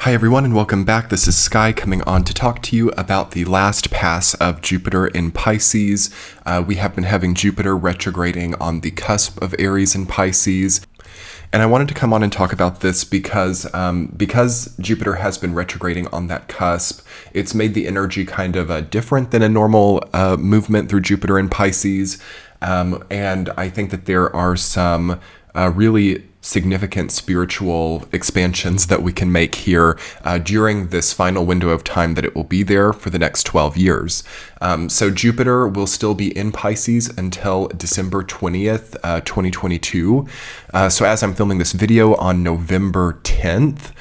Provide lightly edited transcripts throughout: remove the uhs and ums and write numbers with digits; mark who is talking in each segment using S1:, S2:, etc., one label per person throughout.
S1: Hi everyone and welcome back. This is Sky coming on to talk to you about the last pass of Jupiter in Pisces. We have been having Jupiter retrograding on the cusp of Aries and Pisces. And I wanted to come on and talk about this because Jupiter has been retrograding on that cusp, it's made the energy kind of different than a normal movement through Jupiter in Pisces. And I think that there are some really significant spiritual expansions that we can make here during this final window of time that it will be there for the next 12 years. So Jupiter will still be in Pisces until December 20th, 2022. So as I'm filming this video on November 10th,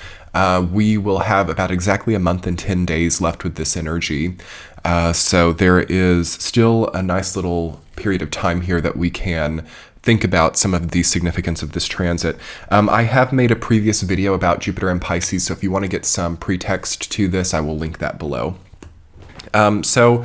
S1: we will have about exactly a month and 10 days left with this energy. So there is still a nice little period of time here that we can think about some of the significance of this transit. I have made a previous video about Jupiter and Pisces, so if you want to get some pretext to this, I will link that below. So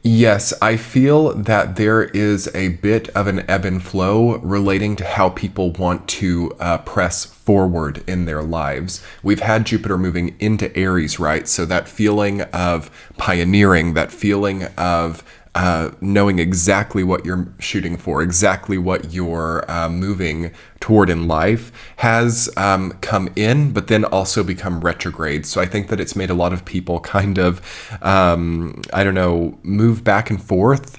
S1: yes, I feel that there is a bit of an ebb and flow relating to how people want to press forward in their lives. We've had Jupiter moving into Aries, right? So that feeling of pioneering, that feeling of knowing exactly what you're shooting for, exactly what you're moving toward in life has come in, but then also become retrograde. So I think that it's made a lot of people kind of, move back and forth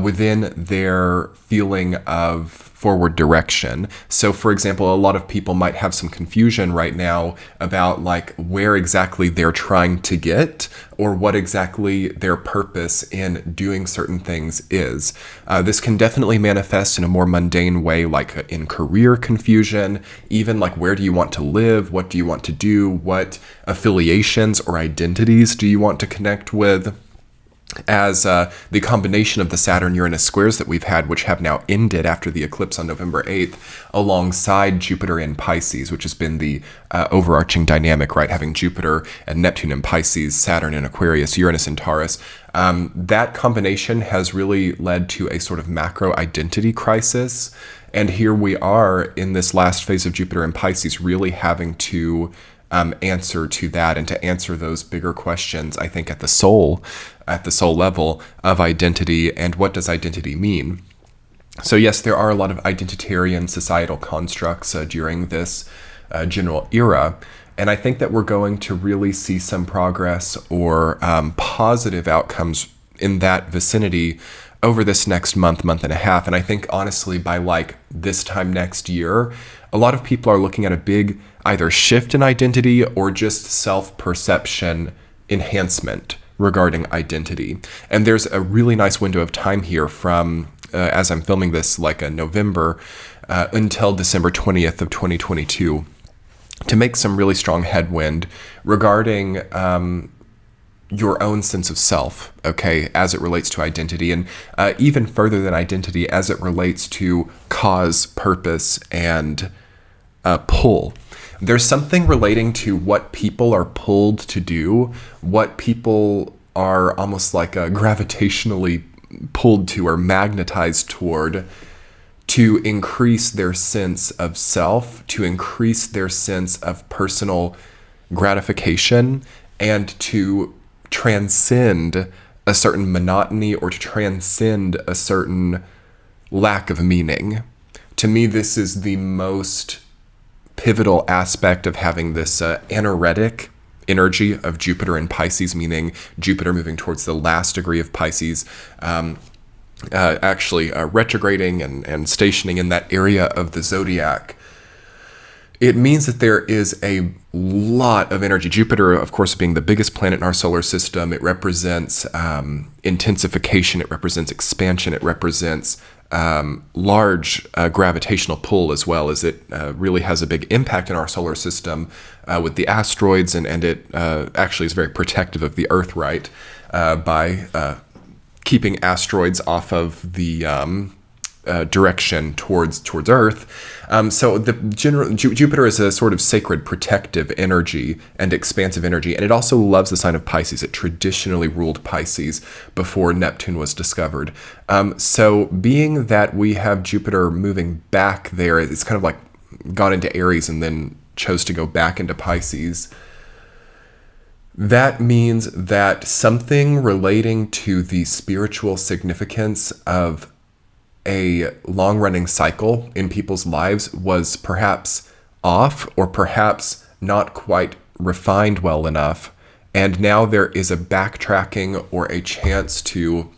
S1: within their feeling of forward direction. So for example, a lot of people might have some confusion right now about like where exactly they're trying to get or what exactly their purpose in doing certain things is. This can definitely manifest in a more mundane way, like in career confusion, even like where do you want to live? What do you want to do? What affiliations or identities do you want to connect with? As the combination of the Saturn-Uranus squares that we've had, which have now ended after the eclipse on November 8th, alongside Jupiter in Pisces, which has been the overarching dynamic, right? Having Jupiter and Neptune in Pisces, Saturn in Aquarius, Uranus in Taurus. That combination has really led to a sort of macro identity crisis. And here we are in this last phase of Jupiter in Pisces, really having to answer to that and to answer those bigger questions, I think, at the soul level of identity and what does identity mean. So yes, there are a lot of identitarian societal constructs during this general era, and I think that we're going to really see some progress or positive outcomes in that vicinity over this next month and a half. And I think honestly by like this time next year, a lot of people are looking at a big either shift in identity or just self-perception enhancement regarding identity. And there's a really nice window of time here from, as I'm filming this, like a November until December 20th of 2022 to make some really strong headwind regarding your own sense of self, okay, as it relates to identity, and even further than identity as it relates to cause, purpose, and pull. There's something relating to what people are pulled to do, what people are almost like gravitationally pulled to or magnetized toward to increase their sense of self, to increase their sense of personal gratification, and to transcend a certain monotony or to transcend a certain lack of meaning. To me, this is the most pivotal aspect of having this anaretic energy of Jupiter in Pisces, meaning Jupiter moving towards the last degree of Pisces, actually retrograding and stationing in that area of the zodiac. It means that there is a lot of energy. Jupiter, of course, being the biggest planet in our solar system, it represents intensification, it represents expansion, it represents large gravitational pull, as well as it really has a big impact in our solar system with the asteroids, and it actually is very protective of the Earth, right, by keeping asteroids off of the direction towards Earth. So the Jupiter is a sort of sacred protective energy and expansive energy, and it also loves the sign of Pisces. It traditionally ruled Pisces before Neptune was discovered. So being that we have Jupiter moving back there, it's kind of like gone into Aries and then chose to go back into Pisces. That means that something relating to the spiritual significance of a long-running cycle in people's lives was perhaps off, or perhaps not quite refined well enough. And now there is a backtracking or a chance to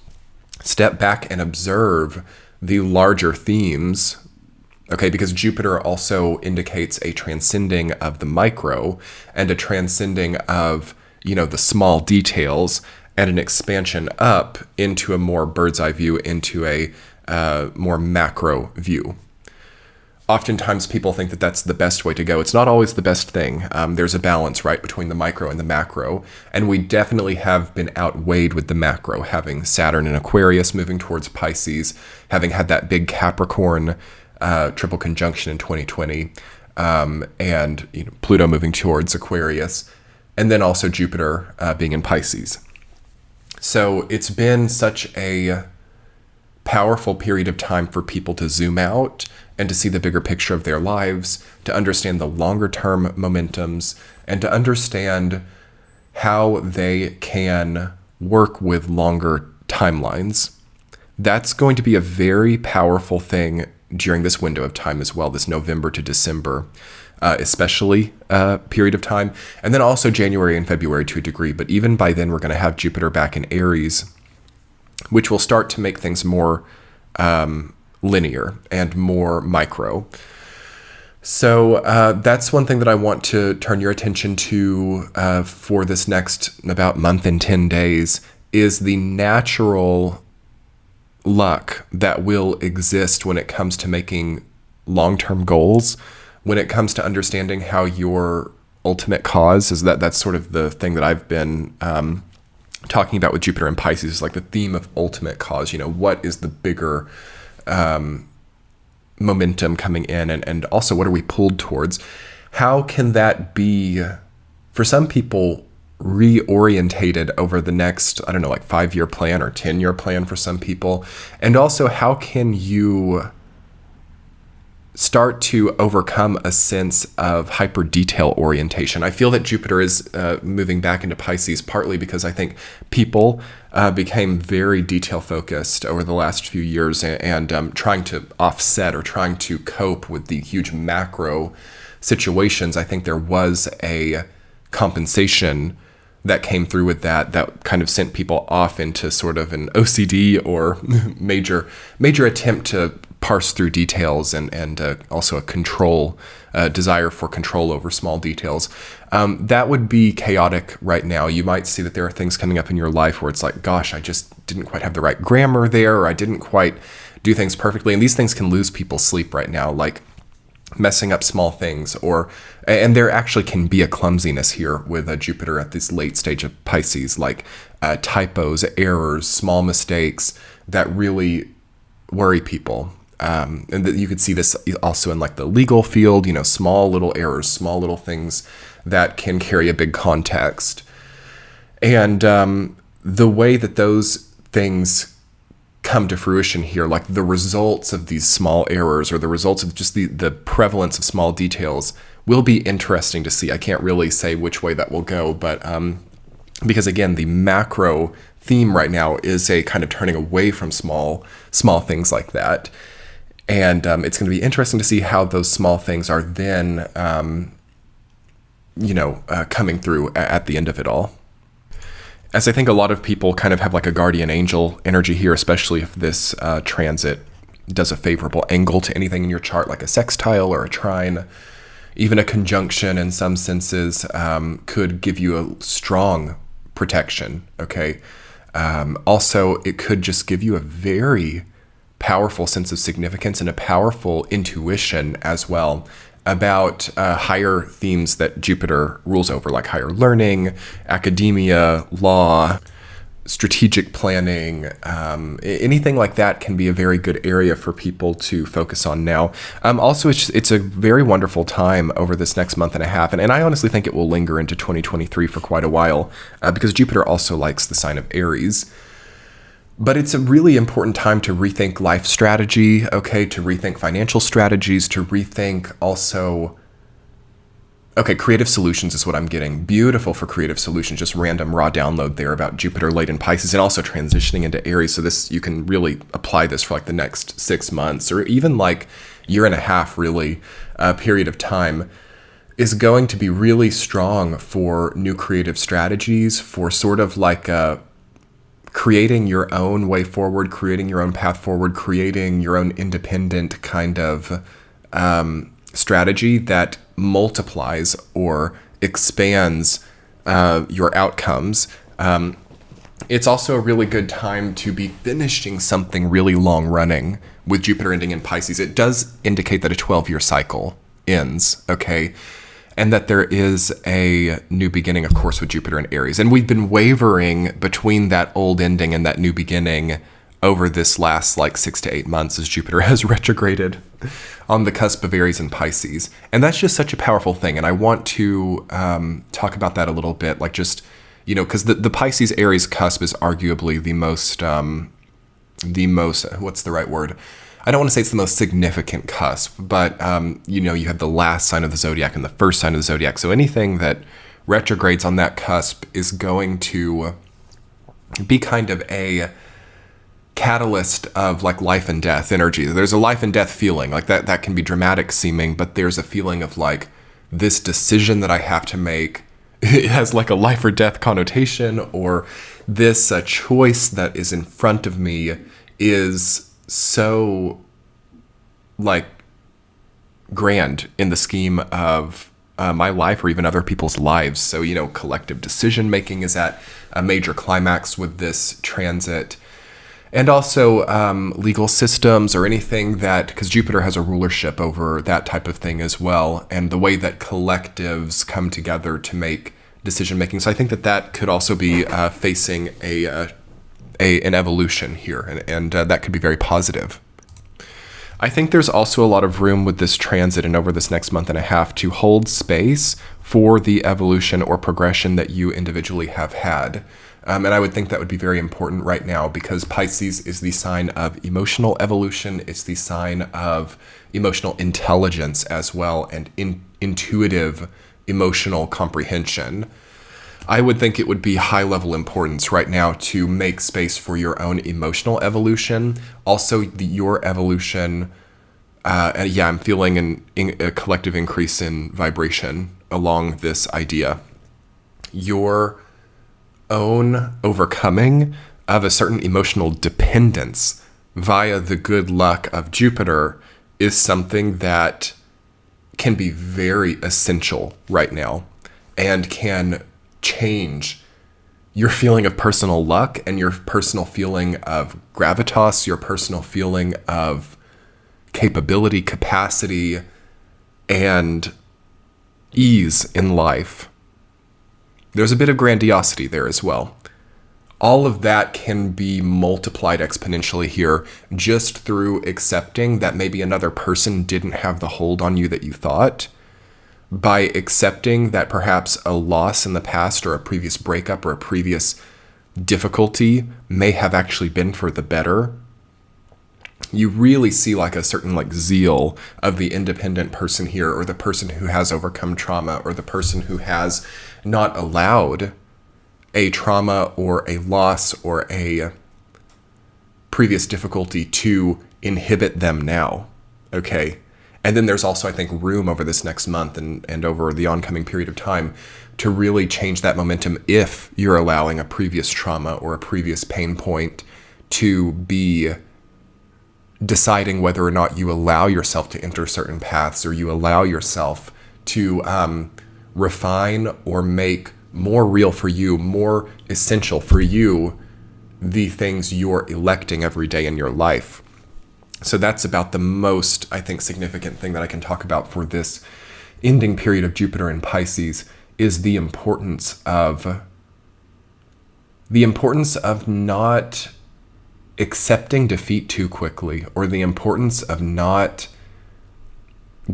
S1: step back and observe the larger themes. Okay, because Jupiter also indicates a transcending of the micro and a transcending of, the small details, and an expansion up into a more bird's eye view, into a more macro view. Oftentimes people think that that's the best way to go. It's not always the best thing. There's a balance, right, between the micro and the macro. And we definitely have been outweighed with the macro, having Saturn in Aquarius moving towards Pisces, having had that big Capricorn triple conjunction in 2020, and Pluto moving towards Aquarius, and then also Jupiter being in Pisces. So it's been such a powerful period of time for people to zoom out and to see the bigger picture of their lives, to understand the longer term momentums, and to understand how they can work with longer timelines. That's going to be a very powerful thing during this window of time as well, this November to December, especially period of time, and then also January and February to a degree. But even by then, we're going to have Jupiter back in Aries, which will start to make things more linear and more micro. So that's one thing that I want to turn your attention to for this next about month and 10 days, is the natural luck that will exist when it comes to making long-term goals, when it comes to understanding how your ultimate cause is. That's sort of the thing that I've been talking about with Jupiter and Pisces, is like the theme of ultimate cause. What is the bigger momentum coming in, and also what are we pulled towards? How can that be, for some people, reorientated over the next, 5-year plan or 10-year plan for some people? And also, how can you start to overcome a sense of hyper detail orientation? I feel that Jupiter is moving back into Pisces partly because I think people became very detail focused over the last few years, and trying to offset or trying to cope with the huge macro situations. I think there was a compensation that came through with that kind of sent people off into sort of an OCD or major attempt to parse through details, and also a control desire for control over small details. That would be chaotic right now. You might see that there are things coming up in your life where it's like, gosh, I just didn't quite have the right grammar there, or I didn't quite do things perfectly. And these things can lose people's sleep right now, like messing up small things, and there actually can be a clumsiness here with Jupiter at this late stage of Pisces, like typos, errors, small mistakes that really worry people. And that you could see this also in like the legal field, small little errors, small little things that can carry a big context. And the way that those things come to fruition here, like the results of these small errors, or the results of just the prevalence of small details, will be interesting to see. I can't really say which way that will go, but because again, the macro theme right now is a kind of turning away from small things like that. And it's going to be interesting to see how those small things are then, coming through at the end of it all. As I think a lot of people kind of have like a guardian angel energy here, especially if this transit does a favorable angle to anything in your chart, like a sextile or a trine. Even a conjunction in some senses could give you a strong protection, okay? Also, it could just give you a very powerful sense of significance and a powerful intuition as well about higher themes that Jupiter rules over, like higher learning, academia, law, strategic planning. Anything like that can be a very good area for people to focus on now. Also, it's a very wonderful time over this next month and a half, and I honestly think it will linger into 2023 for quite a while, because Jupiter also likes the sign of Aries. But it's a really important time to rethink life strategy, okay, to rethink financial strategies, to rethink also Okay, creative solutions is what I'm getting. Beautiful for creative solutions. Just random raw download there about Jupiter late in Pisces and also transitioning into Aries. So this, you can really apply this for like the next 6 months or even like year and a half, really, period of time, is going to be really strong for new creative strategies, for sort of like creating your own way forward, creating your own path forward, creating your own independent kind of strategy that multiplies or expands your outcomes. It's also a really good time to be finishing something really long running with Jupiter ending in Pisces. It does indicate that a 12-year cycle ends, okay? And that there is a new beginning, of course, with Jupiter in Aries. And we've been wavering between that old ending and that new beginning over this last like 6 to 8 months as Jupiter has retrograded on the cusp of Aries and Pisces. And that's just such a powerful thing. And I want to talk about that a little bit, like just, you know, because the Pisces Aries cusp is arguably the most, what's the right word? I don't want to say it's the most significant cusp, but, you know, you have the last sign of the zodiac and the first sign of the zodiac. So anything that retrogrades on that cusp is going to be kind of a catalyst of like life and death energy. There's a life and death feeling like that can be dramatic seeming, but there's a feeling of like this decision that I have to make. It has like a life or death connotation, or this choice that is in front of me is so like grand in the scheme of my life or even other people's lives. So, you know, collective decision making is at a major climax with this transit. And also legal systems or anything that, because Jupiter has a rulership over that type of thing as well, and the way that collectives come together to make decision making. So I think that could also be facing an evolution here, and that could be very positive. I think there's also a lot of room with this transit and over this next month and a half to hold space for the evolution or progression that you individually have had. And I would think that would be very important right now because Pisces is the sign of emotional evolution. It's the sign of emotional intelligence as well, and intuitive emotional comprehension. I would think it would be high level importance right now to make space for your own emotional evolution. Also, your evolution, I'm feeling a collective increase in vibration along this idea. Your own overcoming of a certain emotional dependence via the good luck of Jupiter is something that can be very essential right now and can change your feeling of personal luck and your personal feeling of gravitas, your personal feeling of capability, capacity, and ease in life. There's a bit of grandiosity there as well. All of that can be multiplied exponentially here just through accepting that maybe another person didn't have the hold on you that you thought, by accepting that perhaps a loss in the past or a previous breakup or a previous difficulty may have actually been for the better. You really see like a certain like zeal of the independent person here, or the person who has overcome trauma, or the person who has not allowed a trauma or a loss or a previous difficulty to inhibit them now. Okay. And then there's also, I think, room over this next month and over the oncoming period of time to really change that momentum if you're allowing a previous trauma or a previous pain point to be deciding whether or not you allow yourself to enter certain paths, or you allow yourself to refine or make more real for you, more essential for you, the things you're electing every day in your life. So that's about the most, I think, significant thing that I can talk about for this ending period of Jupiter in Pisces is the importance of not accepting defeat too quickly, or the importance of not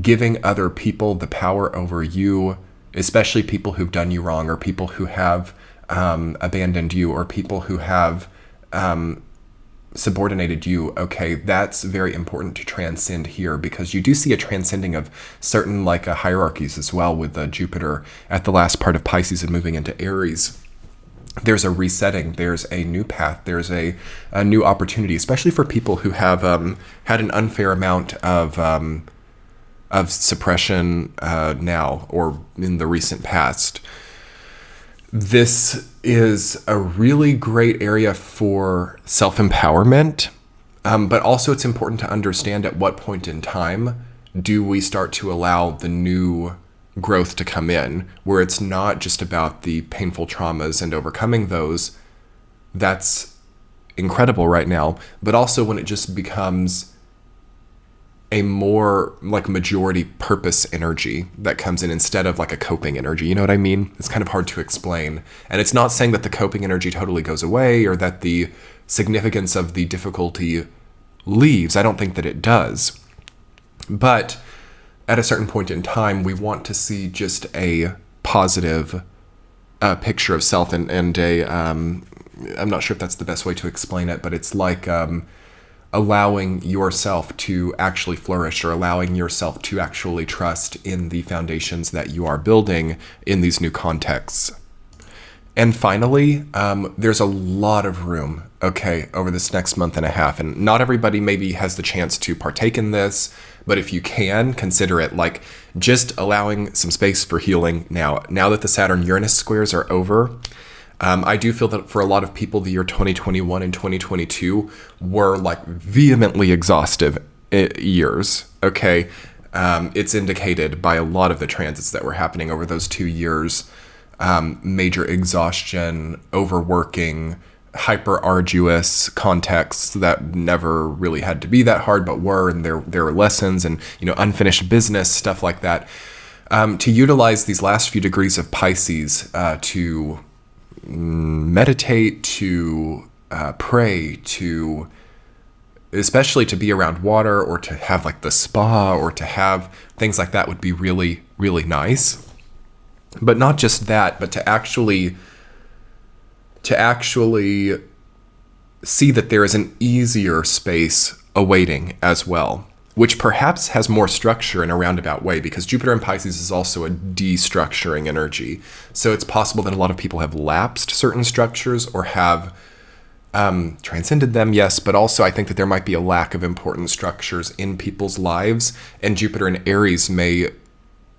S1: giving other people the power over you, especially people who've done you wrong, or people who have abandoned you, or people who have subordinated you, okay, that's very important to transcend here, because you do see a transcending of certain like hierarchies as well with Jupiter at the last part of Pisces and moving into Aries. There's a resetting, there's a new path, there's a new opportunity, especially for people who have had an unfair amount of suppression now or in the recent past. This is a really great area for self-empowerment, but also it's important to understand at what point in time do we start to allow the new growth to come in, where it's not just about the painful traumas and overcoming those. That's incredible right now, but also when it just becomes a more like majority purpose energy that comes in instead of like a coping energy. You know what I mean? It's kind of hard to explain. And it's not saying that the coping energy totally goes away or that the significance of the difficulty leaves. I don't think that it does. But at a certain point in time, we want to see just a positive picture of self and a, I'm not sure if that's the best way to explain it, but it's like, allowing yourself to actually flourish, or allowing yourself to actually trust in the foundations that you are building in these new contexts. And finally, there's a lot of room, okay, over this next month and a half. And not everybody maybe has the chance to partake in this, but if you can, consider it like just allowing some space for healing now. Now that the Saturn-Uranus squares are over, I do feel that for a lot of people, the year 2021 and 2022 were like vehemently exhaustive years, okay? It's indicated by a lot of the transits that were happening over those 2 years. Major exhaustion, overworking, hyper arduous contexts that never really had to be that hard, but were, and there were lessons and, you know, unfinished business, stuff like that. To utilize these last few degrees of Pisces to meditate, to pray, to especially to be around water, or to have like the spa, or to have things like that would be really, really nice. But not just that, but to actually see that there is an easier space awaiting as well, which perhaps has more structure in a roundabout way, because Jupiter in Pisces is also a destructuring energy. So it's possible that a lot of people have lapsed certain structures or have transcended them, yes, but also I think that there might be a lack of important structures in people's lives, and Jupiter in Aries may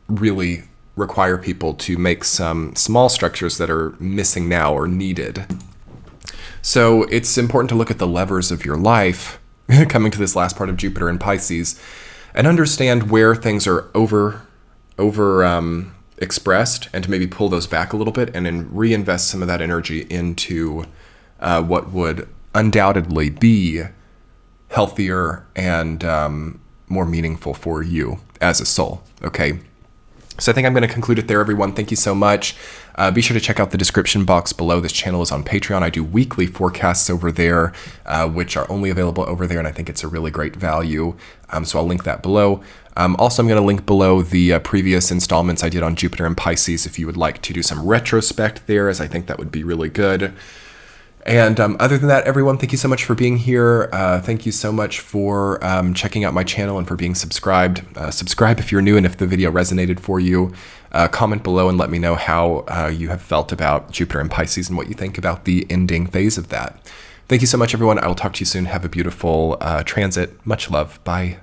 S1: really require people to make some small structures that are missing now or needed. So it's important to look at the levers of your life coming to this last part of Jupiter in Pisces and understand where things are over expressed, and to maybe pull those back a little bit and then reinvest some of that energy into what would undoubtedly be healthier and more meaningful for you as a soul. Okay. So I think I'm going to conclude it there, everyone. Thank you so much. Be sure to check out the description box below. This channel is on Patreon. I do weekly forecasts over there, which are only available over there, and I think it's a really great value. So I'll link that below. Also, I'm going to link below the previous installments I did on Jupiter and Pisces if you would like to do some retrospect there, as I think that would be really good. And other than that, everyone, thank you so much for being here. Thank you so much for checking out my channel and for being subscribed. Subscribe if you're new and if the video resonated for you. Comment below and let me know how you have felt about Jupiter and Pisces and what you think about the ending phase of that. Thank you so much, everyone. I will talk to you soon. Have a beautiful transit. Much love. Bye.